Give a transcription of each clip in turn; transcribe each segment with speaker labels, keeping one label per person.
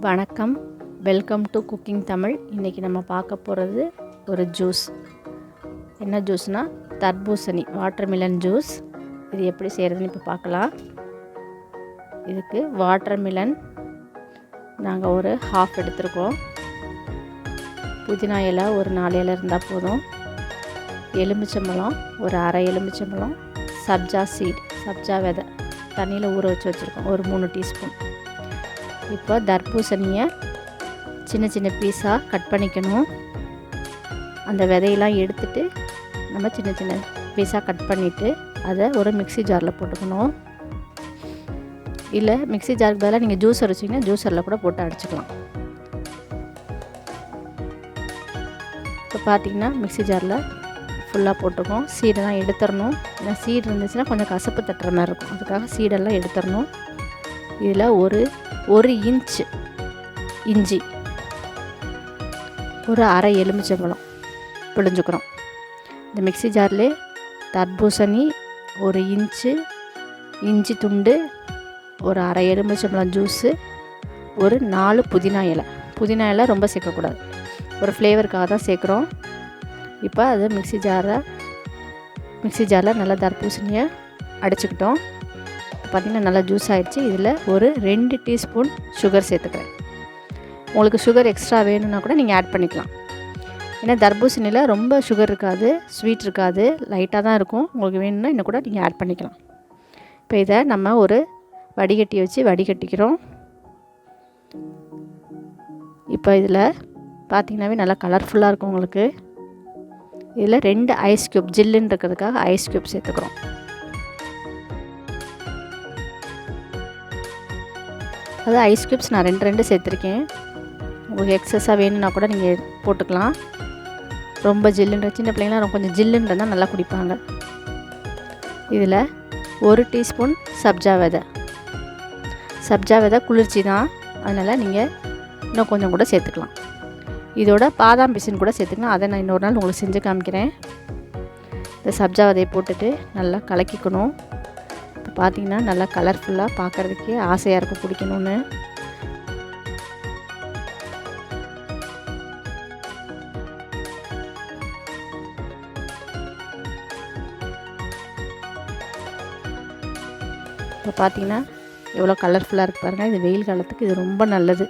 Speaker 1: வணக்கம், welcome to cooking Tamil. இன்றைக்கி நம்ம பார்க்க போகிறது ஒரு ஜூஸ். என்ன ஜூஸ்னால் தர்பூசணி வாட்டர்மிலன் ஜூஸ். இது எப்படி செய்கிறதுன்னு இப்போ பார்க்கலாம். இதுக்கு வாட்டர்மிலன் நாங்கள் ஒரு ஹாஃப் எடுத்துருக்கோம். புதினா இலை ஒரு 4 இலை இருந்தால் போதும். எலுமிச்சம்பழம் ஒரு அரை எலுமிச்சம்பழம். சப்ஜா விதை தண்ணியில் ஊற வச்சுருக்கோம் ஒரு 3 டீஸ்பூன். இப்போ தர்பூசணியை சின்ன சின்ன பீஸாக கட் பண்ணிக்கணும். அந்த விதையெல்லாம் எடுத்துட்டு நம்ம சின்ன சின்ன பீஸாக கட் பண்ணிவிட்டு அதை ஒரு மிக்ஸி ஜாரில் போட்டுக்கணும். இல்லை மிக்ஸி ஜாருக்கு பதிலாக நீங்கள் ஜூஸர் வச்சிங்கன்னா ஜூஸரில் கூட போட்டு அடிச்சுக்கலாம். இப்போ பார்த்திங்கன்னா மிக்ஸி ஜாரில் ஃபுல்லாக போட்டுக்கோம். சீடெல்லாம் எடுத்துடணும். ஏன்னா சீடு இருந்துச்சுன்னா கொஞ்சம் கசப்பு தட்டுற மாதிரி இருக்கும். அதுக்காக சீடெல்லாம் எடுத்துடணும். இதில் ஒரு இன்ச் இஞ்சி, ஒரு அரை எலுமிச்சம்பழம் பிழிஞ்சுக்கிறோம். இந்த மிக்ஸி ஜார்லேயே தர்பூசணி, ஒரு இன்ச்சு இஞ்சி துண்டு, ஒரு அரை எலுமிச்சம்பழம் ஜூஸு, ஒரு 4 புதினா இலை ரொம்ப சேர்க்கக்கூடாது, ஒரு ஃப்ளேவருக்காக தான் சேர்க்குறோம். இப்போ அது மிக்ஸி ஜாரில் நல்லா தர்பூசணியை அடிச்சுக்கிட்டோம். பார்த்திங்கன்னா நல்லா ஜூஸ் ஆகிடுச்சு. இதில் ஒரு 2 டீஸ்பூன் சுகர் சேர்த்துக்கிறேன். உங்களுக்கு சுகர் எக்ஸ்ட்ரா வேணும்னா கூட நீங்கள் ஆட் பண்ணிக்கலாம். ஏன்னா தர்பூசணியில் ரொம்ப சுகர் இருக்காது, ஸ்வீட் இருக்காது, லைட்டாக தான் இருக்கும். உங்களுக்கு வேணும்னா இன்னும் கூட நீங்கள் ஆட் பண்ணிக்கலாம். இப்போ இதை நம்ம ஒரு வடிகட்டி வச்சு வடிகட்டிக்கிறோம். இப்போ இதில் பார்த்திங்கனாவே நல்லா கலர்ஃபுல்லாக இருக்கும் உங்களுக்கு. இதில் 2 ஐஸ் க்யூப் ஜில்லுன்னு இருக்கிறதுக்காக ஐஸ் க்யூப் சேர்த்துக்கிறோம். அது ஐஸ் க்யூப்ஸ் நான் 2 சேர்த்துருக்கேன். உங்களுக்கு எக்ஸஸாக வேணும்னா கூட நீங்கள் போட்டுக்கலாம். ரொம்ப ஜில்லுன்ற சின்ன பிள்ளைங்களாம் கொஞ்சம் ஜில்லுன்றதான் நல்லா குடிப்பாங்க. இதில் 1 டீஸ்பூன் சப்ஜா விதை குளிர்ச்சி தான், அதனால் நீங்கள் இன்னும் கொஞ்சம் கூட சேர்த்துக்கலாம். இதோட பாதாம் பிசின் கூட சேர்த்துக்கலாம். அதை நான் இன்னொரு நாள் உங்களுக்கு செஞ்சு காமிக்கிறேன். இந்த சப்ஜா விதையை போட்டுட்டு நல்லா கலக்கிக்கணும். இப்போ பார்த்திங்கன்னா நல்லா கலர்ஃபுல்லாக பார்க்குறதுக்கே ஆசையாக இருக்கும் குடிக்கணும்னு. இப்போ பார்த்திங்கன்னா எவ்வளோ கலர்ஃபுல்லாக இருக்குது பாருங்கள். இது வெயில் காலத்துக்கு இது ரொம்ப நல்லது.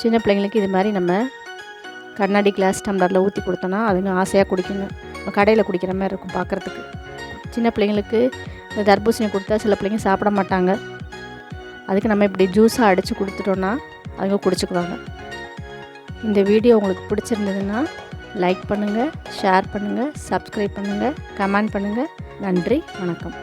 Speaker 1: சின்ன பிள்ளைங்களுக்கு இது மாதிரி நம்ம கண்ணாடி கிளாஸ் டம்ளரில் ஊற்றி கொடுத்தோன்னா அதுங்க ஆசையாக குடிக்கணும். கடையில் குடிக்கிற மாதிரி இருக்கும் பார்க்குறதுக்கு. சின்ன பிள்ளைங்களுக்கு இந்த தர்பூசணி கொடுத்தா சில பிள்ளைங்க சாப்பிட மாட்டாங்க. அதுக்கு நம்ம இப்படி ஜூஸாக அடித்து கொடுத்துட்டோன்னா அவங்க குடிச்சுக்குவாங்க. இந்த வீடியோ உங்களுக்கு பிடிச்சிருந்ததுன்னா லைக் பண்ணுங்கள், ஷேர் பண்ணுங்கள், சப்ஸ்கிரைப் பண்ணுங்கள், கமெண்ட் பண்ணுங்கள். நன்றி, வணக்கம்.